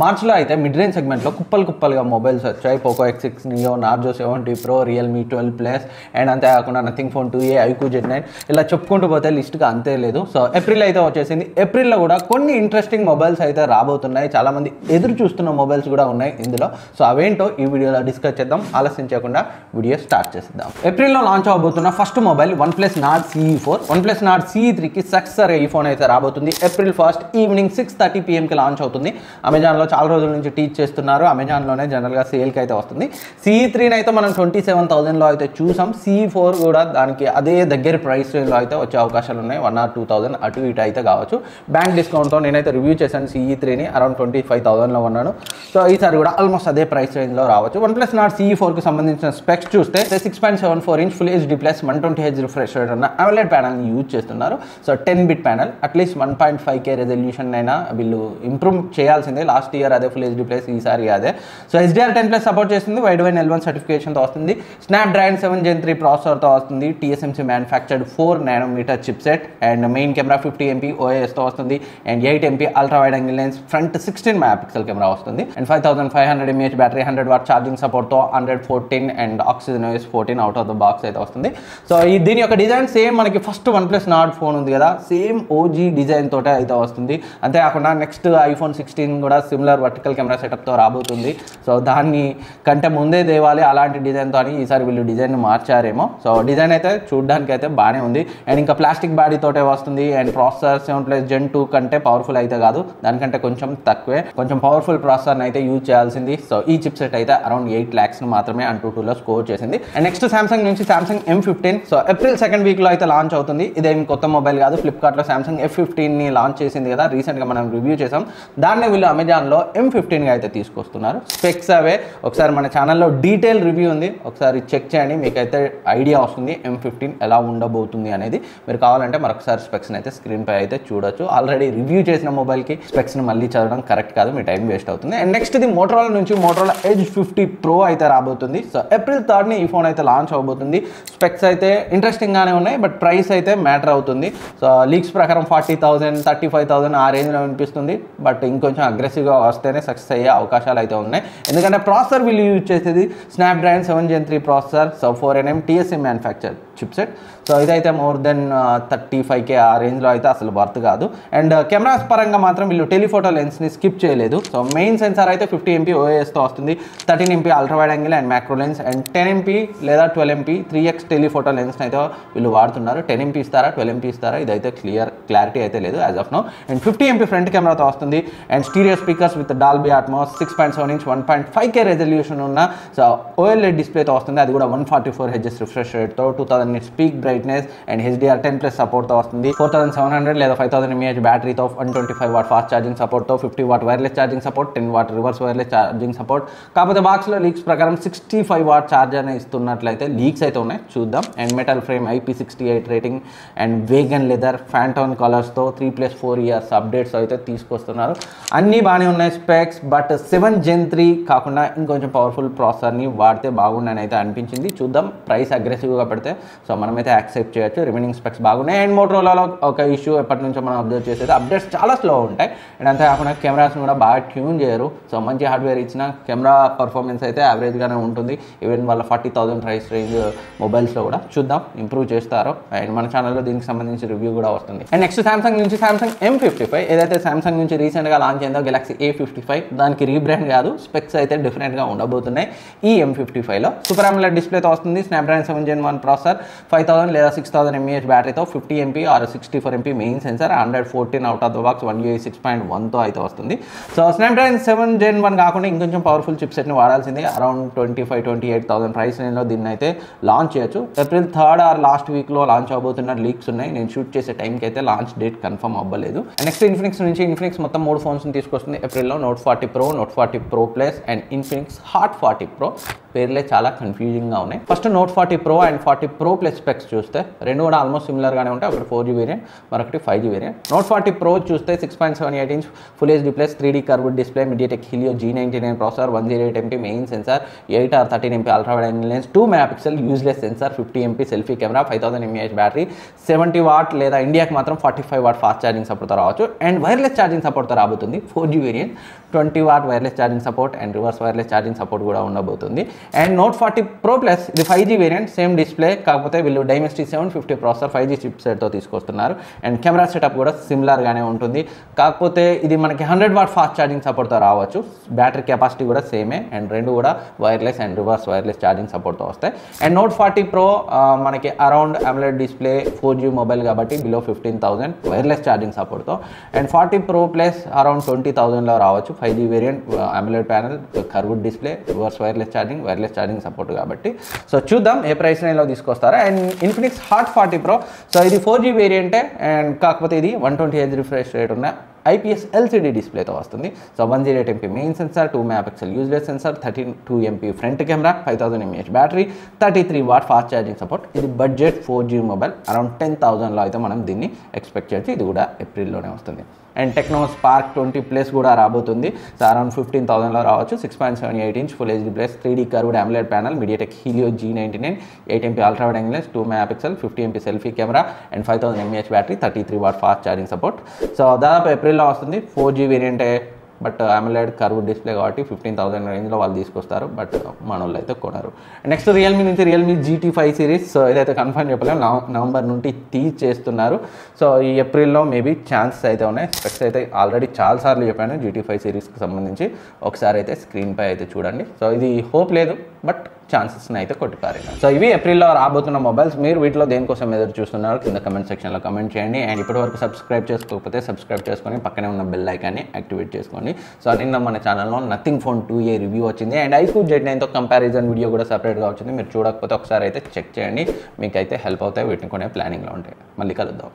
మార్చ్లో అయితే mid range సెగ్మెంట్లో కుప్పలుగా మొబైల్స్ వచ్చాయి. Poco X6 Neo, Narzo 70 Pro, Realme 12 Plus and అంతేకాకుండా Nothing phone 2A, iQOO Z9 ఇలా చెప్పుకుంటూ పోతే లిస్ట్గా అంతే లేదు. సో ఏప్రిల్ అయితే వచ్చేసింది. ఏప్రిల్లో కూడా కొన్ని ఇంట్రెస్టింగ్ మొబైల్స్ అయితే రాబోతున్నాయి. చాలామంది ఎదురు చూస్తున్న మొబైల్స్ కూడా ఉన్నాయి ఇందులో. సో అవేంటో ఈ వీడియోలో డిస్కస్ చేద్దాం. ఆలస్యం చేయకుండా వీడియో స్టార్ట్ చేద్దాం. ఏప్రిల్లో లాంచ్ అవబోతున్న first mobile OnePlus Nord CE4. OnePlus Nord CE3కి సక్సెసర్ ఈ ఫోన్ అయితే రాబోతుంది. ఏప్రిల్ 1 ఈవినింగ్ 6:30 PM లాంచ్ అవుతుంది. అమెజాన్లో చాలా రోజుల నుంచి టీచ్ చేస్తున్నారు. అమెజాన్లోనే జనరల్గా సేల్కి అయితే వస్తుంది. CE3 అయితే మనం 27,000లో అయితే చూసాం. CE4 కూడా దానికి అదే దగ్గర ప్రైస్ రేంజ్లో అయితే వచ్చే అవకాశాలు ఉన్నాయి. 1,000 or 2,000 అటు ఇటు అయితే కావచ్చు. బ్యాంక్ డిస్కౌంట్తో నేనైతే రివ్యూ చేశాను. CE3ని అరౌండ్ 25,000లో ఉన్నాను. సో ఈసారి కూడా ఆల్మోస్ట్ అదే ప్రైస్ రేంజ్లో రావచ్చు. OnePlus Nord CE4కి సంబంధించిన స్పెక్స్ చూస్తే 6.74 inch full HD plus 120Hz refresh rate ఉన్న AMOLED ప్యానల్ని యూజ్ చేస్తున్నారు. So 10-bit panel, at least 1.5K resolution అయినా వీళ్ళు ఇంప్రూవ్ చేయాల్సిందే. లాస్ట్ ఇయర్ అదే ఫుల్ HD ప్లస్, ఈసారి అదే. సో HDR10+ సపోర్ట్ చేస్తుంది. వైడ్ L1 సర్టిఫికేషన్తో వస్తుంది. స్నాప్డ్రాగన్ 7 Gen 3 ప్రాసెసర్తో వస్తుంది. TSMC manufactured 4nm chipset and main camera 50MP OISతో వస్తుంది. And 8MP ultra wide angle lens, front 16 MP camera వస్తుంది. And 5500 mAh battery, 100W charging సపోర్ట్తో 114 and oxygen OS 14 out of the box అయితే వస్తుంది. So దీని యొక్క design same మనకి first OnePlus Nord phone ఉంది కదా, సేమ్ OG డిజైన్ తోటే అయితే వస్తుంది. అంతేకాకుండా నెక్స్ట్ iPhone 16 కూడా సిమిలర్ వర్టికల్ కెమెరా సెటప్తో రాబోతుంది. సో దాన్ని కంటే ముందే దేవాలి అలాంటి డిజైన్తో అని ఈసారి వీళ్ళు డిజైన్ మార్చారేమో. సో డిజైన్ అయితే చూడడానికి అయితే బాగానే ఉంది. అండ్ ఇంకా ప్లాస్టిక్ బాడీ తోటే వస్తుంది. అండ్ ప్రాసెసర్ 7+ Gen 2 కంటే పవర్ఫుల్ అయితే కాదు, దానికంటే కొంచెం తక్కువే, కొంచెం పవర్ఫుల్ ప్రాసెసర్ని అయితే యూజ్ చేయాల్సింది. సో ఈ చిప్ సెట్ అయితే అరౌండ్ 8 lakhs మాత్రమే AnTuTuలో స్కోర్ చేసింది. అండ్ నెక్స్ట్ సామ్సంగ్ నుంచి Samsung M15. So April 2nd వీక్లో అయితే లాంచ్ అవుతుంది. ఇదేం కొత్త మొబైల్ కాదు. ఫ్లిప్కార్ట్లో సామ్సంగ్ F15ని లాంచ్ చేసింది కదా, రీసెంట్గా మనం రివ్యూ చేసాం. దాన్ని వీళ్ళు అమెజాన్లో M15గా అయితే తీసుకొస్తున్నారు. స్పెక్స్ అవే ఒకసారి మన ఛానల్లో డీటెయిల్ రివ్యూ ఉంది, ఒకసారి చెక్ చేయండి, మీకైతే ఐడియా వస్తుంది M15 ఎలా ఉండబోతుంది అనేది. మీరు కావాలంటే మరొకసారి స్పెక్స్ని అయితే స్క్రీన్ పై అయితే చూడొచ్చు. ఆల్రెడీ రివ్యూ చేసిన మొబైల్కి స్పెక్స్ని మళ్ళీ చదవడం కరెక్ట్ కాదు, మీ టైం వేస్ట్ అవుతుంది. అండ్ నెక్స్ట్ ఇది మోటరోలా నుంచి మోటరోలా Edge 50 Pro అయితే రాబోతుంది. సో ఏప్రిల్ 3rd ఈ ఫోన్ అయితే లాంచ్ అవబోతుంది. స్పెక్స్ అయితే ఇంట్రెస్టింగ్గానే ఉన్నాయి, బట్ ప్రైస్ అయితే మ్యాటర్ అవుతుంది. సో లీక్స్ ప్రకారం 40,000 35,000 ఆ రేంజ్లో వినిపిస్తుంది. బట్ ఇంకొంచెం అగ్రెసివ్గా వస్తేనే సక్సెస్ అయ్యే అవకాశాలు అయితే ఉన్నాయి. ఎందుకంటే ప్రాసెసర్ వీళ్ళు యూజ్ చేసేది Snapdragon 7 Gen 3 processor. So 4nm TSMC manufacture chipset. So ఇదైతే మోర్ దెన్ 35K ఆ రేంజ్లో అయితే అసలు వర్త్ కాదు. అండ్ కెమెరాస్ పరంగా మాత్రం వీళ్ళు టెలిఫోటో లెన్స్ని స్కిప్ చేయలేదు. సో మెయిన్ సెన్సార్ అయితే 50MP OISతో వస్తుంది. 13MP ultra wide angle and macro lens and 10MP లేదా 12MP 3x టెలిఫోటో లెన్స్ని అయితే వీళ్ళు వాడుతున్నారు. 10MP ఇస్తారా 12MP ఇస్తారా ఇదైతే క్లారిటీ అయితే లేదు as of now. And 50MP front కెమెరాతో వస్తుంది. And stereo speakers with Dolby Atmos, 6.7 inch 1.5K resolution ఉన్న సో OLED డిస్ప్లేతో వస్తుంది. అది కూడా 144Hz రిఫ్రెష్ రేట్తో, 2000 nits peak brightness and HDR10+ సపోర్ట్తో వస్తుంది. 4700 లేదా 5000 mAh బ్యాటరీతో, 125W ఫాస్ట్ ఛార్జింగ్ సపోర్ట్తో, 50W wireless charging support, 10W reverse wireless charging support. కాకపోతే బాక్స్లో లీక్స్ ప్రకారం 65W ఛార్జర్ని ఇస్తున్నట్లయితే లీక్స్ అయితే ఉన్నాయి, చూద్దాం. And metal frame, IP68 rating and vegan leather, Pantone కలర్స్తో 3+4 years అప్డేట్స్ అయితే తీసుకొస్తున్నారు. అన్నీ బాగానే ఉన్నాయి స్పెక్స్, బట్ 7 Gen 3 కాకుండా ఇంకొంచెం పవర్ఫుల్ ప్రాసెసర్ని వాడితే బాగుండని అయితే అనిపించింది. చూద్దాం, ప్రైస్ అగ్రెసివ్గా పెడితే సో మనమైతే యాక్సెప్ట్ చేయొచ్చు. రిమైనింగ్ స్పెక్స్ బాగున్నాయి. అండ్ మోటరోలాలో ఒక ఇష్యూ ఎప్పటి నుంచో మనం అబ్జర్వ్ చేసేది, అప్డేట్స్ చాలా స్లో ఉంటాయి. అండ్ అంతేకాకుండా కెమెరాస్ని కూడా బాగా ట్యూన్ చేయరు. సో మంచి హార్డ్వేర్ ఇచ్చిన కెమెరా పర్ఫార్మెన్స్ అయితే యావరేజ్గానే ఉంటుంది. ఈవెన్ వాళ్ళ 40,000 ప్రైస్ రేంజ్ మొబైల్స్లో కూడా చూద్దాం ఇంప్రూవ్ చేస్తారో. అండ్ మన ఛానల్లో దీనికి సంబంధించి రివ్యూ కూడా వస్తుంది. అండ్ నెక్స్ట్ సామ్సంగ్ నుంచి సామ్సంగ్ M55. ఏదైతే సామ్సంగ్ నుంచి రీసెంట్గా లాంచ్ అయిందో Galaxy A55, దానికి రీబ్రాండ్ కాదు, స్పెక్స్ అయితే డిఫరెంట్గా ఉండబోతున్నాయి. ఈ M55లో సూపర్ AMOLED డిస్ప్లేతో వస్తుంది. స్నాప్డ్రాగన్ 7 Gen 1 ప్రాసెసర్, 5000 లేదా 6000 mAh బ్యాటరీతో, 50MP or 64MP main sensor, 114 out of the box 1 UI 6.1తో అయితే వస్తుంది. సో స్నాప్డ్రాగన్ 7 Gen 1 కాకుండా ఇంకొంచెం పవర్ఫుల్ చిప్ సెట్ని వాడాల్సిందే. అరౌండ్ 25-28,000 ప్రైస్ రేంజ్లో దీన్ని అయితే లాంచ్ చేయొచ్చు. ఏప్రిల్ 3rd ఆర్ లాస్ట్ వీక్లో లాంచ్ అవబోతున్న లీక్స్ ఉన్నాయి. నేను షూట్ చేసే టైంకి అయితే లాంచ్ డేట్ కన్ఫర్మ్ అవ్వలేదు. నెక్స్ట్ ఇన్ఫినిక్స్ నుంచి ఇన్ఫినిక్స్ మొత్తం 3 ఫోన్స్ని తీసుకొస్తుంది ఏప్రిల్లో. Note 40 Pro, Note 40 Pro Plus and Infinix Hot 40 Pro. పేర్లే చాలా కన్ఫ్యూజింగ్గా ఉన్నాయి. First Note 40 Pro and 40 Pro Plus specs చూస్తే రెండు కూడా ఆల్మోస్ట్ సిమిలర్గానే ఉంటాయి. ఒకటి 4G వేరియంట్, మరొకటి 5G వేరియంట్. Note 40 Pro చూస్తే 6.78 inch Full HD Plus 3D curved display, MediaTek Helio G99 processor, 108MP main sensor, 8 or 13MP ultra wide angle lens, 2 MP useless sensor, 50MP selfie camera, 5000 mAh battery, 70 watt లేదా ఇండియాకి మాత్రం 45 what fast charging సపోర్ట్తో రావచ్చు. And wireless charging సపోర్ట్తో రాబోతుంది 4G variant. 20 what wireless charging support and reverse wireless charging support కూడా ఉండబోతుంది. And Note 40 Pro Plus ఇది 5G వేరియంట్, సేమ్ డిస్ప్లే, కాకపోతే వీళ్ళు Dimensity 750 ప్రాసెసర్ 5G చిప్ సెట్తో తీసుకొస్తున్నారు. అండ్ కెమెరా సెటప్ కూడా సిమిలర్గానే ఉంటుంది, కాకపోతే ఇది మనకి 100 వాట్ ఫాస్ట్ ఛార్జింగ్ సపోర్ట్తో రావచ్చు. బ్యాటరీ కెపాసిటీ కూడా సేమే అండ్ రెండు కూడా wireless and reverse wireless charging సపోర్ట్తో వస్తాయి. అండ్ Note 40 Pro మనకి around AMOLED display 4G mobile కాబట్టి బిలో 15,000 వైర్లెస్ ఛార్జింగ్ సపోర్ట్తో. అండ్ 40 Pro Plus అరౌండ్ 20,000లో రావచ్చు. 5G variant, AMOLED panel, curved display, reverse wireless charging support కాబట్టి సో చూద్దాం ఏ ప్రైస్ రేంజ్లో తీసుకొస్తారా. And Infinix Hot 40 Pro so ఇది 4G వేరియంటే అండ్ కాకపోతే ఇది 120Hz రిఫ్రెష్ రేట్ ఉన్న IPS LCD డిస్ప్లేతో వస్తుంది. So 108MP main sensor, 2 MP useless sensor, 32MP front camera, 5000 mAh battery, 33 watt fast charging support. ఇది బడ్జెట్ 4G మొబైల్, అరౌండ్ 10,000లో అయితే మనం దీన్ని ఎక్స్పెక్ట్ చేయొచ్చు. ఇది కూడా ఏప్రిల్లోనే వస్తుంది. అండ్ Tecno Spark 20+ కూడా రాబోతుంది. సో అరౌండ్ 15,000లో రావచ్చు. 6.78 inch Full HD Plus 3D curved AMOLED panel, MediaTek Helio G99, 8MP ultra wide angle lens, 2 MP 50MP selfie camera and 5000 mAh battery, 33 watt fast charging support. So దాదాపు ఏప్రిల్లో వస్తుంది. 4G వేరియంటే but AMOLED curved display కాబట్టి 15,000 రేంజ్లో వాళ్ళు తీసుకొస్తారు, but మన వాళ్ళు అయితే కొనరు. నెక్స్ట్ రియల్మీ నుంచి రియల్మీ GT5 సిరీస్. సో ఇదైతే కన్ఫర్మ్ చెప్పలేము, నవంబర్ నుండి టీచ్ చేస్తున్నారు. సో ఈ ఏప్రిల్లో మేబీ ఛాన్సెస్ అయితే ఉన్నాయి. స్పెక్స్ అయితే ఆల్రెడీ చాలాసార్లు చెప్పాను GT5 సిరీస్కి సంబంధించి, ఒకసారి అయితే స్క్రీన్పై అయితే చూడండి. సో ఇది హోప్ లేదు, బట్ ఛాన్సెస్ని అయితే కొట్టిపారేనా. సో ఇవి ఏప్రిల్లో రాబోతున్న మొబైల్స్. మీరు వీటిలో దేనికోసం ఎదురు చూస్తున్నారు కింద కమెంట్ సెక్షన్లో కమెంట్ చేయండి. అండ్ ఇప్పటివరకు సబ్స్క్రైబ్ చేసుకోకపోతే సబ్స్క్రైబ్ చేసుకొని పక్కనే ఉన్న బెల్ ఐకాన్ని యాక్టివేట్ చేసుకోండి. సో నిన్న మన ఛానల్లో Nothing Phone 2a రివ్యూ వచ్చింది అండ్ iQOO Z9తో కంపారిజన్ వీడియో కూడా సపరేట్గా వచ్చింది. మీరు చూడకపోతే ఒకసారి అయితే చెక్ చేయండి, మీకైతే హెల్ప్ అవుతాయి. వీటిని కొనే ప్లానింగ్లో ఉంటాయి. మళ్ళీ కలుద్దాం.